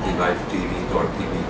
LiveTV.tv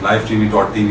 LiveTV.tv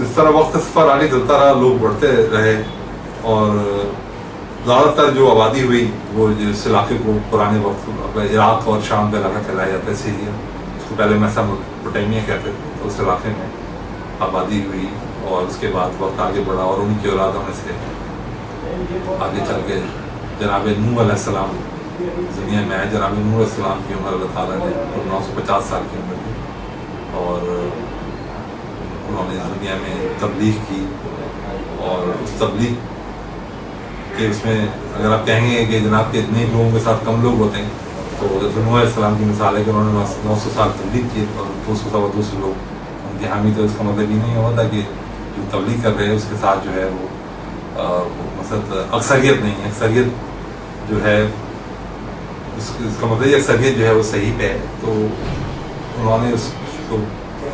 اس طرح وقت سفر آگے چلتا رہا، لوگ بڑھتے رہے، اور زیادہ تر جو آبادی ہوئی وہ اس علاقے کو پرانے وقت عراق اور شام کا علاقہ کہلایا جاتا ہے، سیریا، اس کو پہلے میسوپوٹیمیا کہتے تھے، تو اس علاقے میں آبادی ہوئی، اور اس کے بعد وقت آگے بڑھا، اور ان کی اولادوں میں سے آگے چل کے جناب نوح علیہ السلام دنیا میں آئے۔ جناب نوح علیہ السلام کی عمر اللہ تعالیٰ نے 950 سال کی عمر دی، اور انہوں نے دنیا میں تبلیغ کی، اور اس تبلیغ کہ اس میں اگر آپ کہیں گے کہ جناب کے اتنے لوگوں کے ساتھ کم لوگ ہوتے ہیں، تو نوح علیہ السلام کی مثال ہے کہ انہوں نے 900 سال تبلیغ کی، اور 200 لوگ ان کے حامی تھے۔ اس کا مطلب یہ نہیں ہوتا کہ جو تبلیغ کر رہے ہیں اس کے ساتھ جو ہے وہ مثلا اکثریت نہیں ہے، اکثریت جو ہے اس کا مطلب یہ اکثریت جو ہے وہ صحیح پہ ہے، تو انہوں نے اس کو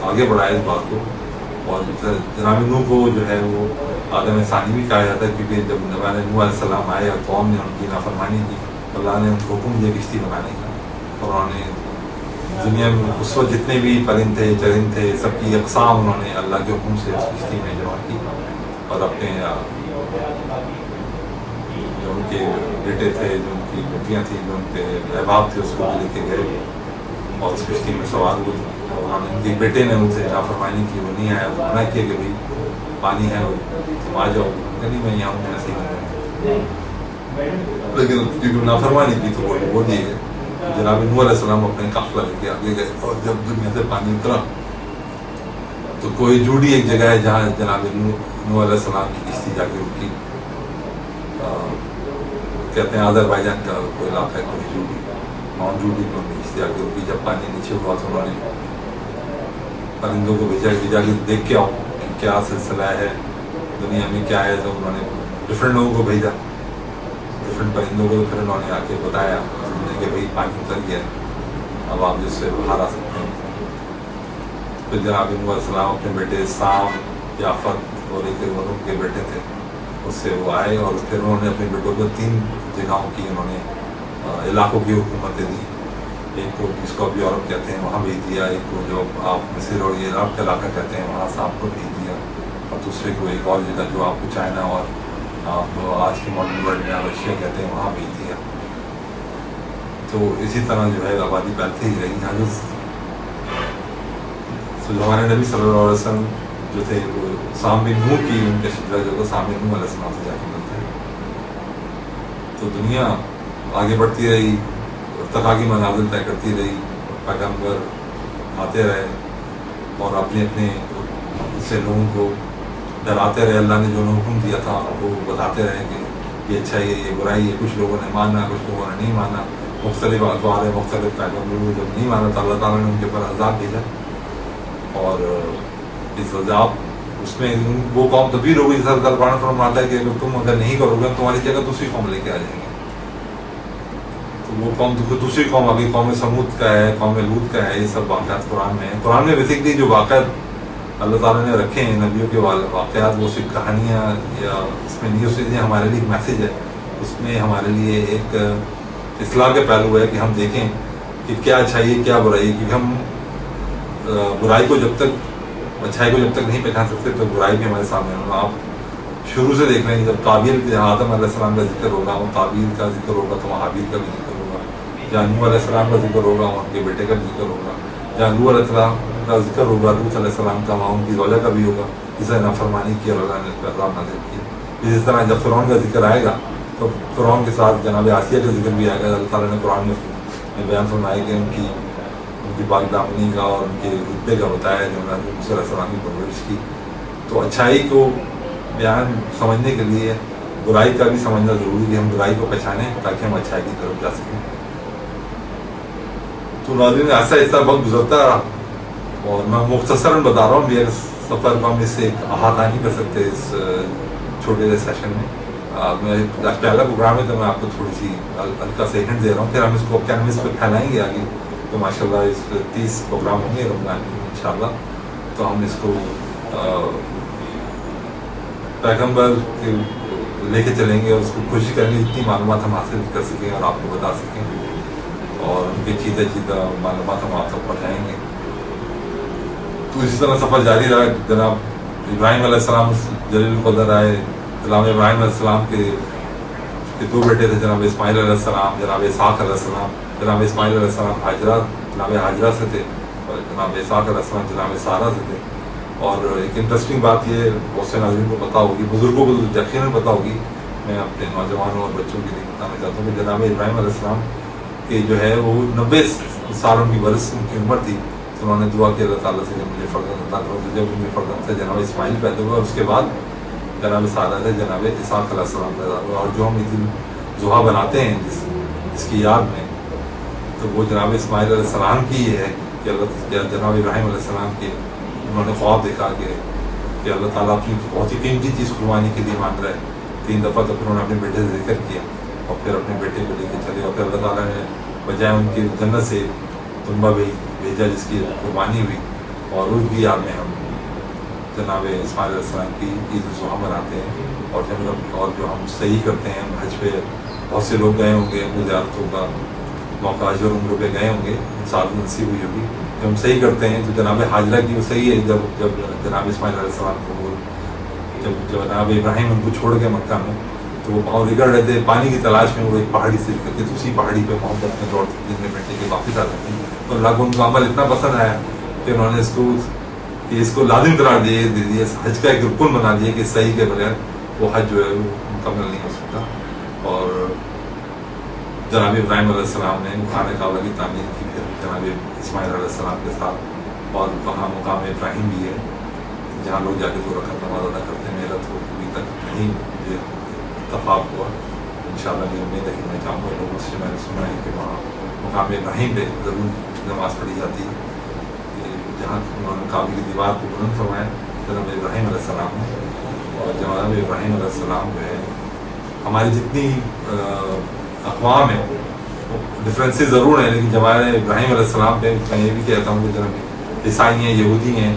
آگے بڑھایا اس بات کو۔ اور جناب نوح کو جو ہے وہ آدم ثانی بھی کہا جاتا ہے، کیونکہ جب نوح علیہ السلام آئے اور قوم نے ان کی نافرمانی کی، اللہ نے ان کو حکم دیا کشتی بنانے کا، اور انہوں نے دنیا میں اس وقت جتنے بھی پرند تھے چرند تھے سب کی اقسام انہوں نے اللہ کے حکم سے اس کشتی میں جمع کی، اور اپنے جو ان کے بیٹے تھے، جو ان کی بیٹیاں تھیں، جو ان کے احباب تھے، اس کو بھی لے کے گئے اور اس کشتی میں سوار ہوئے، اور انہوں نے ان کے بیٹے نے ان سے نافرمانی کی، وہ نہیں آیا، منع کیا کہ بھائی پانی ہے تم آ جاؤ، نہیں میں یہاں ہوں، ایسے ہی لیکن کیونکہ نافرمانی کی تو وہ دیے گئے۔ جناب نوح علیہ السلام اپنے قافلہ لے کے آگے گئے، اور جب دنیا سے پانی اترا تو کوئی جوڑی ایک جگہ ہے جہاں جناب نوح علیہ السلام کی کشتی جا کے رکی، کہتے ہیں آذربائیجان کا کوئی علاقہ ہے، کوئی جوڑی، ماؤنٹ جوڑی میں ان کی کشتی آ کے رکی۔ جب پانی نیچے ہوا تو انہوں نے پرندوں کو بھیجا کہ جا کے دیکھ کے آؤ کہ کیا سلسلہ ہے دنیا میں، کیا ہے۔ تو انہوں نے ڈفرینٹ لوگوں کو بھیجا، ڈفرینٹ پرندوں کو، پھر انہوں نے آ کے بتایا کہ بھائی پانی اتر گیا، اب آپ جس سے باہر آ سکتے ہیں۔ پھر جناب نوح علیہ السلام اپنے بیٹے سام، یافت اور ایک اور ان کے بیٹے تھے، اس سے وہ آئے، اور پھر انہوں نے اپنے بیٹوں کو 3 جگہوں کی انہوں نے علاقوں کی حکومتیں دی۔ ایک کو جس کو اب یورپ کہتے ہیں وہاں بھیج دیا، ایک کو جو آپ مصر اور یہ عراق کا علاقہ کہتے ہیں وہاں سام کو بھیج دیا، اور دوسرے کو ایک اور جگہ جو آپ کو چائنا اور آپ آج کے ماڈرن ورلڈ میں رشیا کہتے ہیں وہاں بھیج دیا۔ تو اسی طرح جو ہے آبادی پھیلتی ہی رہی۔ یہاں جو ہمارے نبی صلی اللہ علیہ وسلم جو تھے وہ سام بن نوح کی ان کا شجرہ جو تھا سام بن نوح علیہ السلام سے جا کے ملتا ہے۔ تو دنیا آگے بڑھتی رہی، ارتقا کی منازل طے کرتی رہی، پیغمبر آتے رہے اور اپنے اپنے سے لوگوں کو ڈراتے رہے، اللہ نے جو حکم دیا تھا وہ بتاتے رہے کہ یہ اچھا ہے، یہ برائی ہے۔ کچھ لوگوں نے مانا، کچھ لوگوں نے نہیں مانا، مختلف ادوار ہے، مختلف پیغمبروں نے جب نہیں مانا تو اللہ تعالیٰ نے ان کے اوپر عذاب بھیجا، اور اس عذاب اس میں وہ قوم تبدیل ہو گئی۔ جیسا قرآن فرماتا ہے کہ تم اگر نہیں کرو گے تمہاری جگہ دوسری قوم لے کے آ جائیں گے، تو وہ قوم دوسری قوم ابھی قوم سمود کا ہے، قوم لوط کا ہے۔ یہ سب واقعات قرآن میں ہیں۔ قرآن میں بیسکلی جو واقعات اللہ تعالیٰ نے رکھے ہیں نبیوں کے واقعات، وہ صرف کہانیاں یا اس میں نیوز سے ہمارے لیے ایک میسیج ہے، اس میں ہمارے لیے ایک اصلاح کا پہلو ہے کہ ہم دیکھیں کہ کیا اچھائی ہے کیا برائی ہے، کیونکہ ہم برائی کو جب تک اچھائی کو جب تک نہیں پہچان سکتے تو برائی بھی ہمارے سامنے ہوگا۔ آپ شروع سے دیکھ لیں، جب قابیل جہاں آدم علیہ السلام کا ذکر ہوگا، وہ قابیل کا ذکر ہوگا تو وہاں حابیل کا بھی ذکر ہوگا، جہاں نوح علیہ السلام کا ذکر ہوگا وہاں ان کے بیٹے کا بھی ذکر ہوگا، جہاں نوح علیہ السلام کا ذکر ہوگا لوط علیہ السلام کا وہاں ان کی زوجہ کا بھی ہوگا، جسے نافرمانی کی اور اللہ نے اس پر عذاب نازل کیا۔ اسی طرح جب فرعون کا ذکر آئے گا تو فرعون کے ساتھ جناب آسیہ کا ذکر بھی آئے گا۔ اللہ تعالیٰ نے قرآن میں بیان فرمایا کہ ان کی پاک دامنی کا اور ان کے رتبے کا بتایا جو انہوں نے موسیٰ علیہ السلام کی پرورش کی۔ تو اچھائی کو بیان سمجھنے کے لیے برائی کا بھی سمجھنا ضروری ہے، ہم برائی کو پہچانیں تاکہ ہم اچھائی کی طرف جا سکیں۔ تو ناظرین ایسا ایسا وقت گزرتا رہا، اور میں مختصراً بتا رہا ہوں، میرے سفر کو ہم اس سے احاطہ نہیں کر سکتے اس چھوٹے سے سیشن میں۔ میں پہلا پروگرام ہے تو میں آپ کو تھوڑی سی ہلکا سے ہنٹ دے رہا ہوں، پھر ہم اس کو کینوس پہ پھیلائیں گے آگے، تو ماشاء اللہ اس 30 پروگرام ہوں گے رمضان میں انشاءاللہ، تو ہم اس کو پیغمبر لے کے چلیں گے اور اس کو کوشش کریں گے جتنی معلومات ہم حاصل کر سکیں اور آپ کو بتا سکیں، اور ان کے چیزہ معلومات ہم آپ تک پہنچائیں گے۔ تو اسی طرح سفر جاری رہا۔ جناب ابراہیم علیہ السلام جلیل القدر آئے، جناب ابراہیم علیہ السلام کے دو بیٹے تھے، جناب اسماعیل علیہ السلام، جناب اسحاق علیہ السلام۔ جناب اسماعیل علیہ السلام جناب حاجرہ سے تھے، اور جناب اسحاق علیہ السلام جناب سارہ سے تھے۔ اور ایک انٹرسٹنگ بات یہ بہت سے ناظرین کو پتہ ہوگی، بزرگوں کو یقیناً پتہ ہوگی، میں اپنے نوجوانوں اور بچوں کے لیے بتانا چاہتا ہوں کہ جناب ابراہیم علیہ السلام کہ جو ہے وہ 90 سال ان کی برس ان کی عمر تھی، تو انہوں نے دعا کی اللہ تعالیٰ سے جب مجھے فرزند عطا کرو، تو جب مجھے فرزند سے جناب اسماعیل پیدا ہوا، اس کے بعد جناب سارہ سے جناب اسحاق علیہ السلام پیدا ہوا۔ اور جو ہم عید الضحیٰ بناتے ہیں جس کی یاد میں، تو وہ جناب اسماعیل علیہ السلام کی ہے کہ جناب ابراہیم علیہ السلام کے انہوں نے خواب دیکھا کہ اللہ تعالیٰ اپنی بہت ہی قیمتی چیز قربانی کے لیے مانگ رہا ہے 3 دفعہ، تو پھر انہوں نے اپنے بیٹے سے ذکر کیا اور پھر اپنے بیٹے کو لے کے چلے، اور پھر اللہ تعالیٰ نے بجائے ان کی جنت سے تنبہ بھیجا جس کی قربانی ہوئی، اور اس کی یاد میں ہم جناب اسماعیل علیہ السلام کی عید الضحیٰ مناتے ہیں۔ اور جو ہم صحیح کرتے ہیں، حج پہ بہت سے لوگ گئے ہوں گے، اپنی زیارتوں کا موقع حج اور عمرے پہ گئے ہوں گے، ساتھ نصیب ہوئی ہوگی، جب ہم صحیح کرتے ہیں تو جناب حاجرہ کی وہ صحیح ہے، جب جناب اسماعیل علیہ السلام کو جب جناب ابراہیم ان کو چھوڑ کے مکہ میں، تو وہ پاؤں رگڑ رہے تھے پانی کی تلاش میں، وہ ایک پہاڑی سے نکل کے اسی پہاڑی پہ محبت میں دوڑتے جتنے بیٹھے کے واپس آ جاتے ہیں، اور اللہ کو ان کا عمل اتنا پسند آیا کہ انہوں نے اس کو لازم قرار دے دیا، حج کا ایک رکن بنا دیا کہ صحیح کے بغیر وہ حج جو ہے وہ مکمل نہیں ہو سکتا۔ اور جناب ابراہیم علیہ السلام نے خانہ کعبہ کی تعمیر کی، پھر جناب اسماعیل علیہ السلام کے ساتھ، اور وہاں مقام ابراہیم بھی ہے جہاں لوگ جا کے 2 رکعت نماز ادا کرتے ہیں۔ میرا تو ابھی تک نہیں مجھے اتفاق ہوا، انشاءاللہ میری امید ہے کہ میں جاؤں گا، لوگوں سے میں نے سنا ہے کہ وہاں مقام ابراہیم پہ ضرور نماز پڑھی جاتی ہے، جہاں انہوں نے کعبے کی دیوار کو بلند فرمایا جناب ابراہیم علیہ السلام نے۔ اور جناب ابراہیم علیہ السلام جو ہے ہماری جتنی اقوام ہیں ڈفرینسز ضرور ہیں، لیکن جناب ابراہیم علیہ السلام پہ میں یہ بھی کہتا ہوں کہ جناب عیسائی ہیں، یہودی ہیں،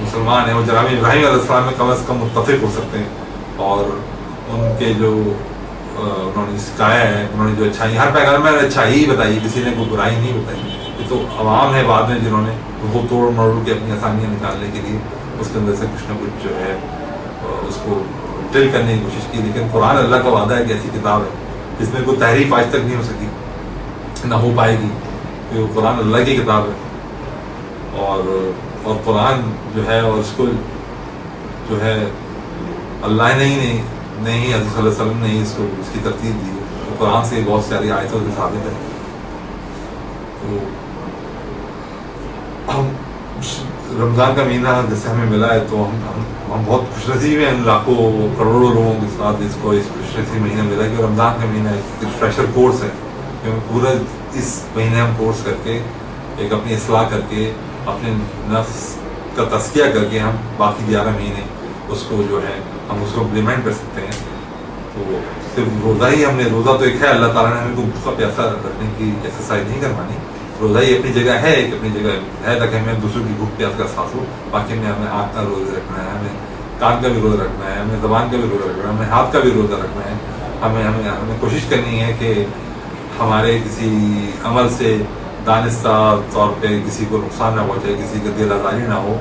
مسلمان ہیں، وہ جناب ابراہیم علیہ السلام میں کم از کم متفق ہو سکتے ہیں، اور ان کے جو انہوں نے سکھایا ہے، انہوں نے جو اچھائی، ہر پیغمبر نے اچھائی ہی بتائی، کسی نے کوئی برائی نہیں بتائی۔ یہ تو عوام ہے بعد میں جنہوں نے وہ توڑ مروڑ کے اپنی آسانیاں نکالنے کے لیے اس کے اندر سے کچھ نہ کچھ جو ہے اس کو ڈل کرنے کی کوشش کی، لیکن قرآن اللہ کا وعدہ ہے کہ ایسی کتاب ہے جس میں کوئی تحریف آج تک نہیں ہو سکی، نہ ہو پائے گی، کہ وہ قرآن اللہ کی کتاب ہے، اور قرآن جو ہے، اور اس کو جو ہے اللہ نے ہی نہیں حضرت صلی اللہ علیہ وسلم نے ہی اس کی ترتیب دی، تو قرآن سے بہت ساری آیتوں سے ثابت ہے۔ تو ہم رمضان کا مہینہ جیسے ہمیں ملا ہے، تو ہم بہت خوش نصیب ہیں، لاکھوں کروڑوں لوگوں کے ساتھ اس خوش نصیب مہینہ ملا کہ رمضان کا مہینہ ایک ریفریشر کورس ہے، کیونکہ پورا اس مہینے ہم کورس کر کے ایک اپنی اصلاح کر کے اپنے نفس کا تزکیہ کر کے ہم باقی 11 مہینے اس کو جو ہے ہم اس کو امپلیمنٹ کر سکتے ہیں۔ تو صرف روزہ ہی ہم نے، روزہ تو ایک ہے، اللہ تعالیٰ نے ہمیں کو بھوکا پیاسا رکھنے کی ایکسرسائز نہیں کروانی، روزہ ہی اپنی جگہ ہے، ایک اپنی جگہ ہے تاکہ ہمیں دوسروں کی بھوک پیاس کا احساس ہو، باقی میں ہمیں آنکھ کا روزہ رکھنا ہے، ہمیں کان کا بھی روزہ رکھنا ہے، ہمیں زبان کا بھی روزہ رکھنا ہے، ہمیں ہاتھ کا بھی روزہ رکھنا ہے، ہمیں کوشش کرنی ہے کہ ہمارے کسی عمل سے دانستہ طور پہ کسی کو نقصان نہ پہنچے، کسی کا دل آزاری نہ ہو،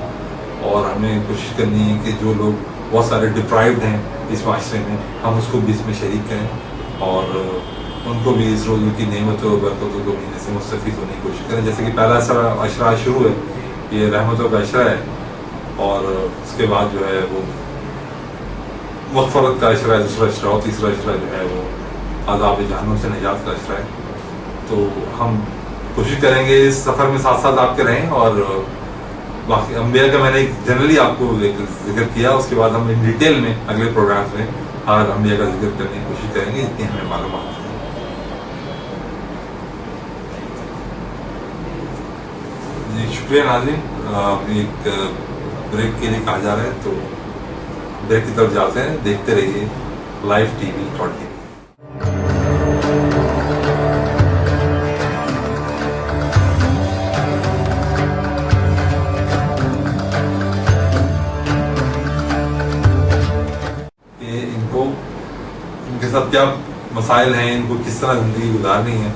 اور ہمیں کوشش کرنی ہے کہ جو لوگ بہت سارے ڈپرائیوڈ ہیں اس معاشرے میں، ہم اس کو بھی اس میں شریک کریں، اور ان کو بھی اس روزے کی نعمتوں اور برکتوں کو مہینے سے مستفید ہونے کی کوشش کریں۔ جیسے کہ پہلا عشرہ شروع ہے، یہ رحمتوں کا عشرہ ہے، اور اس کے بعد جو ہے وہ مغفرت کا عشرہ ہے، دوسرا عشرہ، اور تیسرا عشرہ جو ہے وہ عذاب جہنم سے نجات کا عشرہ ہے۔ تو ہم کوشش کریں گے اس سفر میں ساتھ ساتھ آپ کے رہیں، اور باقی انبیاء کا میں نے جنرلی آپ کو ذکر کیا، اس کے بعد ہم ان ڈیٹیل میں اگلے پروگرامز میں ہر انبیاء کا ذکر کرنے کی کوشش کریں گے جتنی ہمیں معلومات ہے۔ جی شکریہ ناظرین، ایک بریک کے لیے کہا جا رہا ہے، تو بریک کی طرف جاتے ہیں، دیکھتے رہیے لائف ٹی وی۔ ان کے ساتھ کیا مسائل ہیں، ان کو کس طرح زندگی گزارنی ہے،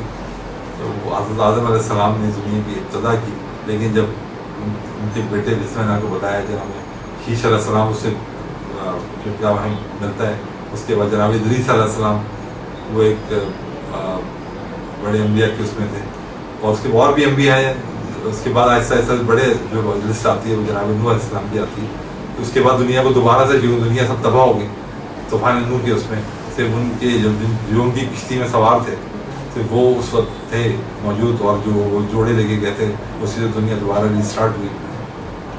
تو حضرت آدم علیہ السلام نے زمین کی ابتدا کی، لیکن جب ان کے بیٹے جس میں نے آپ کو بتایا جناب شیش علیہ السلام اس سے کیا وہاں ملتا ہے. اس کے بعد جناب ادریس علیہ السلام وہ ایک بڑے انبیاء کے اس میں تھے, اور اس کے اور بھی انبیاء ہیں. اس کے بعد آہستہ آہستہ بڑے جو لسٹ آتی ہے وہ جناب نوح علیہ السلام کی آتی ہے. اس کے بعد دنیا کو دوبارہ سے جو دنیا سب تباہ ہو گئی طوفان نوح کے, اس میں صرف ان کے جو ان کی کشتی میں سوار تھے صرف وہ اس وقت تھے موجود, اور جو وہ جوڑے لے کے گئے تھے اسی سے دنیا دوبارہ ریسٹارٹ ہوئی.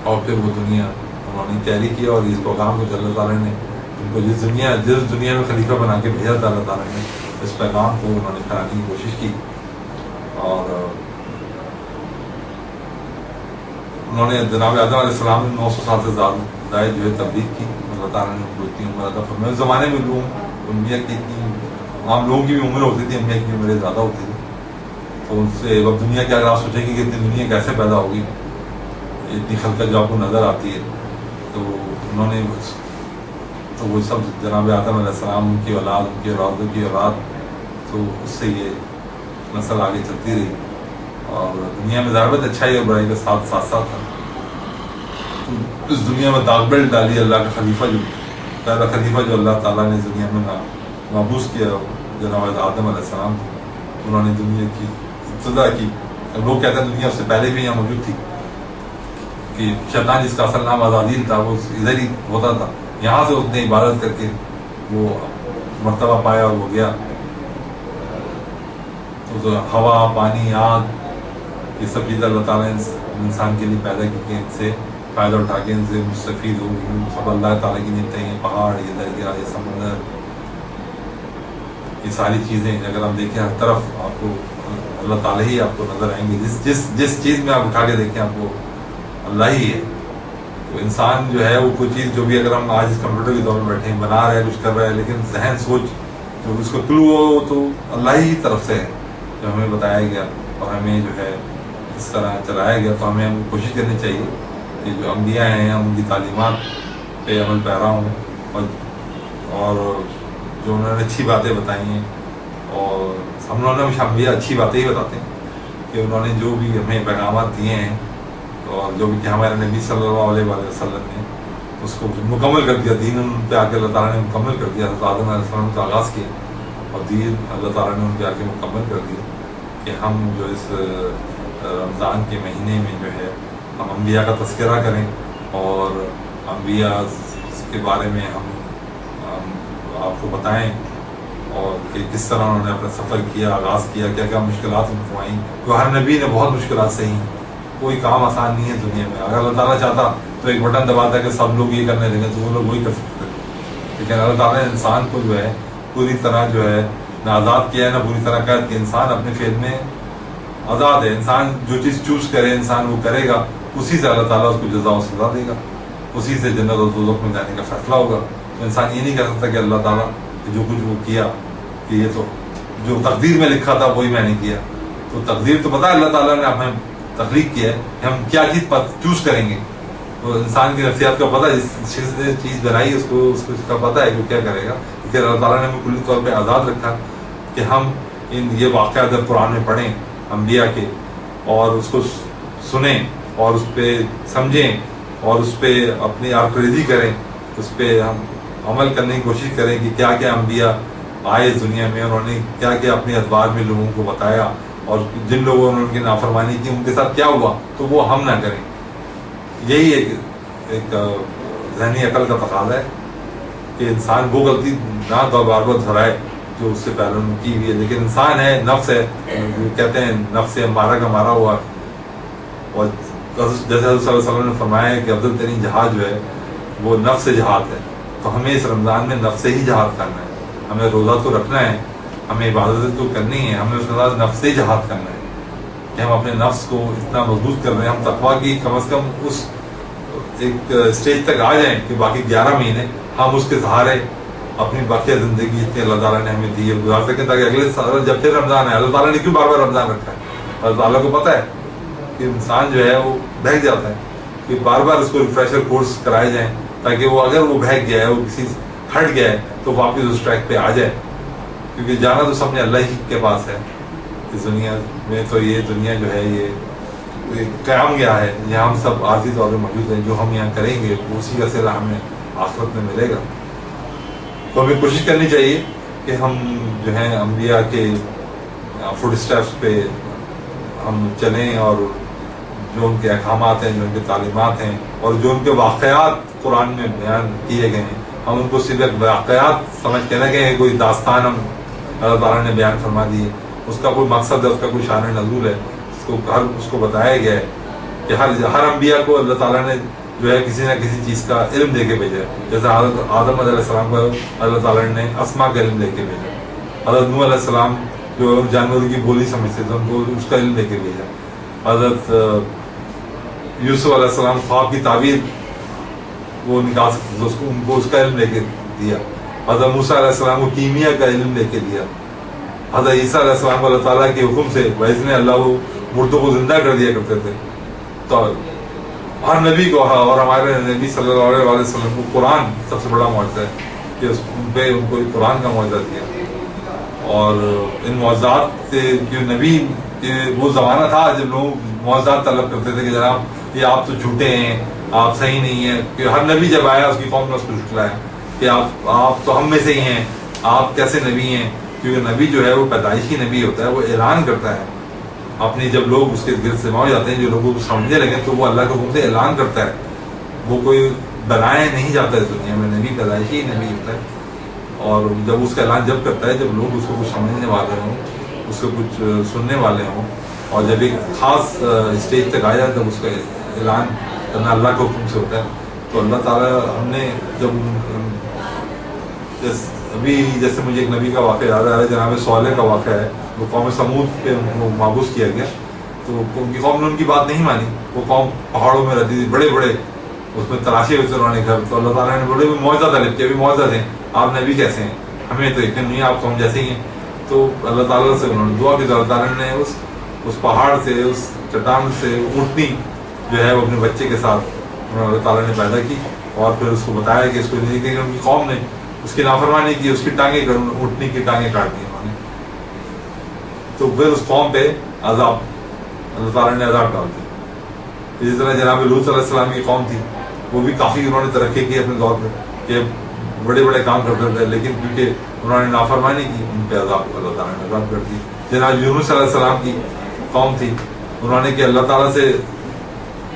اور پھر وہ دنیا انہوں نے کیری کیا, اور اس پیغام کو اللہ تعالیٰ نے ان کو جس دنیا میں خلیفہ بنا کے بھیجا تھا اللہ تعالیٰ نے, اس پیغام کو انہوں نے پھیلانے کی کوشش کی. اور انہوں نے جناب آدم علیہ السلام نے 900 سال سے زیادہ جو ہے تبلیغ کی. اللہ تعالیٰ نے ان کو اتنی عمر عطا فرمائی. اس زمانے میں لوگ انبیاء کی عام لوگوں کی بھی عمر ہوتی تھی, انبیاء کی عمریں زیادہ ہوتی تھی. تو ان سے اب دنیا کیا آپ سوچیں گے کہ اتنی دنیا کیسے پیدا ہوگی, اتنی خلقت جو آپ کو نظر آتی ہے. تو انہوں نے تو وہ سب جناب آدم علیہ السلام, ان کی اولاد, ان کی اولادوں کی اولاد, تو اس سے یہ نسل آگے چلتی رہی. اور دنیا میں ضرورت اچھائی اور برائی کے ساتھ ساتھ تھا. اس دنیا میں داغ بیلٹ ڈالی اللہ کا خلیفہ, جو پہلا خلیفہ جو اللہ تعالیٰ نے دنیا میں مبعوث کیا جناب آدم علیہ السلام تھے. انہوں نے دنیا کی ابتدا کی. لوگ کہتے ہیں دنیا اس سے پہلے بھی یہاں موجود تھی, کہ شیطان جس کا اصل نام عزازیل تھا وہ ادھر ہی ہوتا تھا. یہاں سے اس نے عبادت کر کے وہ مرتبہ پایا اور وہ گیا. تو ہوا, پانی, آگ, یہ سب چیزیں اللہ تعالیٰ نے انسان کے لیے پیدا کی کہ ان سے فائدہ اٹھا کے ان سے مستفید ہو. سب اللہ تعالیٰ کی نعمتیں ہیں, پہاڑ, یہ دریا, یہ سمندر, یہ ساری چیزیں اگر ہم دیکھیں ہر طرف آپ کو اللہ تعالیٰ ہی آپ کو نظر آئیں گے. جس چیز میں آپ اٹھا کے دیکھیں آپ کو اللہ ہی ہے. تو انسان جو ہے وہ کوئی چیز جو بھی اگر ہم آج اس کمپیوٹر کے دور میں بیٹھے ہیں بنا رہے ہیں, کچھ کر رہے ہیں, لیکن ذہن سوچ جو اس کو کلو ہو تو اللہ ہی طرف سے ہے جو ہمیں بتایا گیا اور ہمیں جو ہے اس طرح چلایا گیا. تو ہمیں کوشش کرنی چاہیے کہ جو انبیاء ہیں ہم ان کی تعلیمات پہ عمل پیرا ہوں, اور جو انہوں نے اچھی باتیں بتائی ہیں, اور ہم لوگوں نے انبیاء اچھی باتیں ہی بتاتے ہیں کہ انہوں نے جو بھی ہمیں پیغامات دیے ہیں اور جو بھی کہ ہمارے نبی صلی اللہ علیہ وسلم نے اس کو مکمل کر دیا. دین ان پہ آ کے اللہ تعالیٰ نے مکمل کر دیا. حضرت آدم علیہ السلام کا آغاز کیا اور دین اللہ تعالیٰ نے ان پہ آ کے مکمل کر دیا کہ ہم جو اس رمضان کے مہینے میں جو ہے ہم انبیاء کا تذکرہ کریں, اور انبیاء کے بارے میں ہم آپ کو بتائیں, اور کہ کس طرح انہوں نے اپنا سفر کیا, آغاز کیا, کیا کیا مشکلات ان کو آئیں. تو ہر نبی نے بہت مشکلات سہی. کوئی کام آسان نہیں ہے دنیا میں. اگر اللہ تعالیٰ چاہتا تو ایک بٹن دباتا ہے کہ سب لوگ یہ کرنے لگے تو وہ لوگ وہی کر سکتے. لیکن اللہ تعالیٰ نے انسان کو جو ہے پوری طرح جو ہے نہ آزاد کیا ہے نہ پوری طرح قید کیا. انسان اپنے فعل میں آزاد ہے. انسان جو چیز چوز کرے انسان وہ کرے گا, اسی سے اللہ تعالیٰ اس کو جزا و سزا دے گا, اسی سے جنت و دوزخ میں جانے کا فیصلہ ہوگا. تو انسان یہ نہیں کہہ سکتا کہ اللہ تعالیٰ جو کچھ وہ کیا کہ یہ تو جو تقدیر میں لکھا تھا وہی میں نے کیا. تو تقدیر تو پتہ ہے اللہ تعالیٰ نے ہمیں تخلیق کیا ہے کہ ہم کیا چیز چوز کریں گے. تو انسان کی نفسیات کا پتہ ہے, جس چیز بنائی اس کو اس کا پتہ ہے کہ کیا کرے گا. لیکن اللہ تعالیٰ نے ہمیں کلی طور پہ آزاد رکھا کہ ہم یہ واقعات قرآن میں پڑھیں انبیاء کے, اور اس کو سنیں اور اس پہ سمجھیں اور اس پہ اپنی آرکریزی کریں, اس پہ ہم عمل کرنے کی کوشش کریں کہ کیا کیا انبیاء آئے اس دنیا میں, انہوں نے کیا کیا اپنے ادوار میں لوگوں کو بتایا, اور جن لوگوں نے ان کی نافرمانی کی ان کے ساتھ کیا ہوا تو وہ ہم نہ کریں. یہی ایک ذہنی عقل کا تقاضا ہے کہ انسان وہ غلطی نہ بار بار دہرائے جو اس سے پہلے کی ہوئی ہے. لیکن انسان ہے, نفس ہے, کہتے ہیں نفس ہمارا کا مارا ہوا. اور جیسے حضرت صلی اللہ علیہ وسلم نے فرمایا ہے کہ افضل ترین جہاد جو ہے وہ نفس جہاد ہے. تو ہمیں اس رمضان میں نفس ہی جہاد کرنا ہے. ہمیں روزہ تو رکھنا ہے, ہمیں عبادت تو کرنی ہے, ہمیں اس کے ساتھ نفس ہی جہاد کرنا ہے کہ ہم اپنے نفس کو اتنا مضبوط کر رہے ہیں. ہم تقویٰ کی کم از کم اس ایک اسٹیج تک آ جائیں کہ باقی 11 مہینے ہم اس کے سہارے اپنی باقی زندگی اتنی اللہ تعالیٰ نے ہمیں دی ہے گزار سکیں, تاکہ اگلے سال جب پھر رمضان ہے, اللہ تعالیٰ نے کیوں بار بار رمضان رکھا ہے؟ اللہ تعالیٰ کو پتہ ہے کہ انسان جو ہے وہ بہک جاتا ہے, کہ بار بار اس کو ریفریشر کورس کرائے جائیں تاکہ وہ اگر وہ بہک گیا ہے, وہ کسی ہٹ گیا ہے تو واپس اس ٹریک پہ آ جائے. کیونکہ جانا تو سب نے اللہ ہی کے پاس ہے. اس دنیا میں تو یہ دنیا جو ہے یہ قیام گیا ہے، یہاں ہم سب عارضی طور پہ موجود ہیں، جو ہم یہاں کریں گے وہ اسی کا صلہ ہمیں آخرت میں ملے گا. تو ہمیں کوشش کرنی چاہیے کہ ہم جو ہیں انبیاء کے فوٹ اسٹیپس پہ ہم چلیں، اور جو ان کے احکامات ہیں، جو ان کے تعلیمات ہیں، اور جو ان کے واقعات قرآن میں بیان کیے گئے ہیں، ہم ان کو صرف واقعات سمجھ کے نہ کہ کوئی داستان ہم اللہ تعالیٰ نے بیان فرما دی ہے. اس کا کوئی مقصد ہے، اس کا کوئی شان نزول ہے، اس کو بتایا گیا ہے کہ ہر انبیاء کو اللہ تعالیٰ نے جو ہے کسی نہ کسی چیز کا علم دے کے بھیجا ہے. جیسے حضرت آدم علیہ السلام کو اللہ تعالیٰ نے اسما کا علم دے کے بھیجا. حضرت نوح علیہ السلام جو جانوروں کی بولی سمجھتے تھے ان کو اس کا علم دے کے بھیجا. حضرت یوسف علیہ السلام خواب کی تعبیر وہ نکال سکتے تھے، ان کو اس کا علم دے کے دیا. حضرت موسیٰ علیہ السلام کو کیمیا کا علم دے کے دیا. حضرت عیسیٰ علیہ السلام کو اللہ تعالیٰ کے حکم سے باذن اللہ وہ مردوں کو زندہ کر دیا کرتے تھے. تو ہر نبی کو اور ہمارے نبی صلی اللہ علیہ وسلم کو قرآن سب سے بڑا معجزہ ہے کہ ان کو قرآن کا معجزہ دیا. اور ان معجزات سے جو نبی وہ زمانہ تھا جب لوگ معجزات طلب کرتے تھے کہ جناب یہ آپ تو جھوٹے ہیں، آپ صحیح نہیں ہیں. کہ ہر نبی جب آیا اس کی قوم نے اس کو جھٹلایا کہ آپ تو ہم میں سے ہی ہیں، آپ کیسے نبی ہیں. کیونکہ نبی جو ہے وہ پیدائشی نبی ہوتا ہے، وہ اعلان کرتا ہے اپنی، جب لوگ اس کے گرد جمع ہو جاتے ہیں، جو لوگوں کو سمجھنے لگے تو وہ اللہ کے حکم سے اعلان کرتا ہے. وہ کوئی بنائے نہیں جاتا ہے دنیا میں، نبی پیدائشی نبی ہوتا ہے. اور جب اس کا اعلان جب کرتا ہے، جب لوگ اس کو کچھ سمجھنے والے ہوں، اس کو کچھ سننے والے ہوں، اور جب ایک خاص اسٹیج تک آ جائے تب اس کا اعلان کرنا اللہ کے حکم سے ہوتا ہے. تو اللہ تعالیٰ ہم نے جب ابھی جیسے مجھے ایک نبی کا واقعہ یاد آ رہا ہے، جناب صالح کا واقعہ ہے. وہ قوم سمود پہ ان کو مابوس کیا گیا، تو ان کی قوم نے ان کی بات نہیں مانی. وہ قوم پہاڑوں میں رہتی تھی، بڑے بڑے اس میں تلاشے ہوئے تھے انہوں نے گھر. تو اللہ تعالیٰ نے بڑے معجزہ طلب کیا، ابھی معجزہ تھے، آپ نبی کیسے ہیں، ہمیں تو یقین نہیں ہے، آپ تو ہم جیسے ہی ہیں. تو اللہ تعالیٰ سے انہوں نے دعا کی، تو اللہ تعالیٰ نے اس پہاڑ سے، اس چٹان سے اونٹنی جو ہے وہ اپنے بچے کے ساتھ اللہ تعالیٰ نے پیدا کی. اور پھر اس کو بتایا کہ اس کو نہیں کہ ان کی قوم نے اس کی نافرمانی کی، اس کی ٹانگیں اونٹنی کی ٹانگیں کاٹ دی انہوں نے. تو پھر اس قوم پہ عذاب اللہ تعالیٰ نے عذاب ڈال دیا. اسی طرح جناب لوط علیہ السلام کی قوم تھی، وہ بھی کافی انہوں نے ترقی کی اپنے دور پہ کہ بڑے بڑے کام کرتے تھے، لیکن کیونکہ انہوں نے نافرمانی کی ان پہ عذاب اللہ تعالیٰ نے عذاب کر دی. جناب یونس علیہ السلام کی قوم تھی، انہوں نے کہ اللہ تعالیٰ سے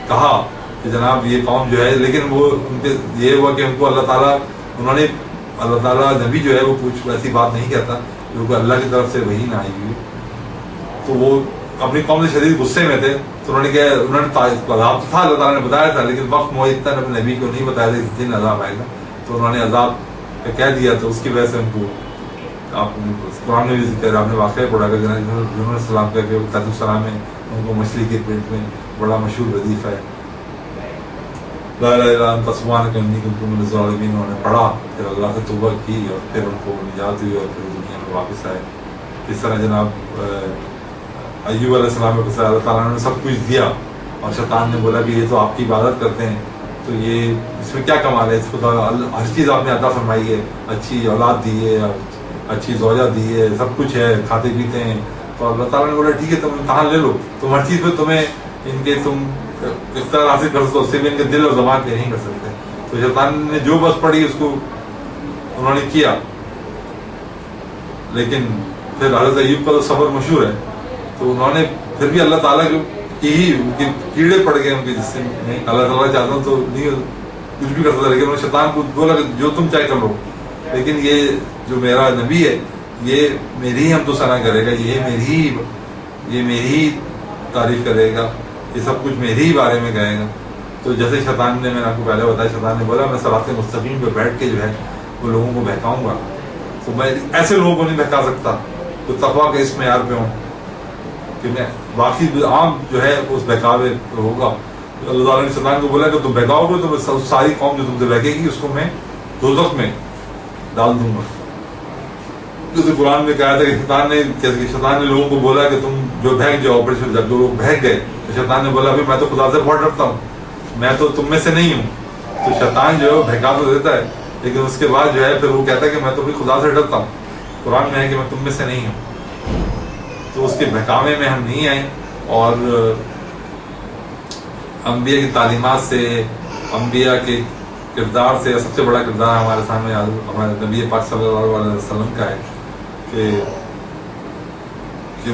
کہا کہ جناب یہ قوم جو ہے، لیکن وہ ان کے یہ ہوا کہ ان کو اللہ تعالیٰ نبی جو ہے وہ کچھ ایسی بات نہیں کہتا کیونکہ اللہ کی طرف سے وہی نہ آئی ہوئی. تو وہ اپنی قوم سے شدید غصے میں تھے. تو انہوں نے عذاب تو تھا، اللہ تعالیٰ نے بتایا تھا، لیکن وقت معین اپنے نبی کو نہیں بتایا تھا اس دن عذاب آئے گا. تو انہوں نے عذاب کہہ دیا، تو اس کی وجہ سے ان کو آپ قرآن میں بھی ذکر ہے، آپ نے واقعہ پڑھا کہ جناب یونس علیہ السلام کا کہ قید السلام میں ان کو مچھلی کے پیٹ میں بڑا مشہور وظیفہ ہے لا الہ الا انت سبحانک انی کنت من الظالمین. انہوں نے پڑھا، پھر اللہ سے توبہ کی، اور پھر ان کو نجات ہوئی، اور پھر دنیا میں واپس آئے. اس طرح جناب ایوب علیہ السلام کو اللہ تعالیٰ نے سب کچھ دیا، اور شیطان نے بولا کہ یہ تو آپ کی عبادت کرتے ہیں، تو یہ اس میں کیا کمال ہے، اس کو ہر چیز آپ نے عطا فرمائی ہے، اچھی اولاد دی ہے، اچھی زوجہ دی ہے، سب کچھ ہے، کھاتے پیتے ہیں. تو اللہ تعالیٰ نے بولا ٹھیک ہے تم امتحان لے لو، تم ہر چیز پہ تمہیں ان کے تم اختیار حاصل کر سکتے ہو، صرف ان کے دل اور زبان پہ نہیں کر سکتے. تو شیطان نے جو بس پڑھی اس کو انہوں نے کیا. لیکن پھر حضرت ایوب کا تو صبر مشہور ہے، تو انہوں نے پھر بھی اللہ تعالیٰ کی ہی ان کے کیڑے پڑ گئے ان کے جس سے اللہ تعالیٰ چاہتا ہوں تو نہیں کچھ بھی کر سکتا. لیکن انہوں نے شیطان کو بولا کہ جو تم چاہے کر لو، لیکن یہ جو میرا نبی ہے یہ میری ہی ہم تو ثنا کرے گا، یہ میری ہی تعریف کرے گا، یہ سب کچھ میرے ہی بارے میں کہے گا. تو جیسے شیطان نے، میں نے آپ کو پہلے بتایا، شیطان نے بولا میں صراط مستقیم پہ بیٹھ کے جو ہے وہ لوگوں کو بہکاؤں گا. تو میں ایسے لوگوں کو نہیں بہکا سکتا جو تقویٰ کے اس معیار پہ ہوں کہ میں باقی عام جو ہے اس بہکاوے ہوگا. اللہ تعالیٰ نے شیطان کو بولا کہ تم بہکاؤ گے تو ساری قوم جو تم سے بہکے گی اس کو میں دوزخ میں ڈال دوں گا. جیسے قرآن میں کہا تھا کہ شیطان نے لوگوں کو بولا کہ تم جو بہک جاؤ، جب لوگ بہک گئے تو شیطان نے بولا میں تو خدا سے بہت ڈرتا ہوں، میں تو تم میں سے نہیں ہوں. تو شیطان جو ہے بہکا تو دیتا ہے، لیکن اس کے بعد جو ہے پھر وہ کہتا ہے کہ میں تو بھی خدا سے ڈرتا ہوں. قرآن میں ہے کہ میں تم میں سے نہیں ہوں. تو اس کے بہکاوے میں ہم نہیں آئے. اور انبیاء کی تعلیمات سے، انبیاء کے کردار سے سب سے بڑا کردار ہمارے سامنے ہمارے نبی پاک صلی اللہ علیہ وسلم کا ہے کہ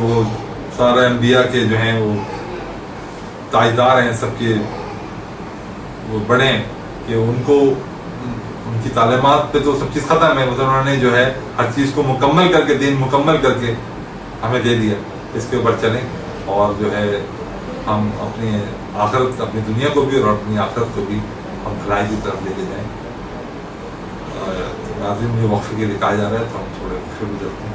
وہ سارے انبیاء کے جو ہیں وہ تاجدار ہیں، سب کے وہ بڑے ہیں، کہ ان کو ان کی تعلیمات پہ تو سب چیز ختم ہے، مطلب انہوں نے جو ہے ہر چیز کو مکمل کر کے، دین مکمل کر کے ہمیں دے دیا، اس کے اوپر چلیں اور جو ہے ہم اپنی آخرت، اپنی دنیا کو بھی اور اپنی آخرت کو بھی ہم بھلائی کی طرف لے کے جائیں۔ ناظرین، مجھے وقفے کے لیے کہا جا رہا ہے تو ہم تھوڑے وقفے گزرتے ہیں۔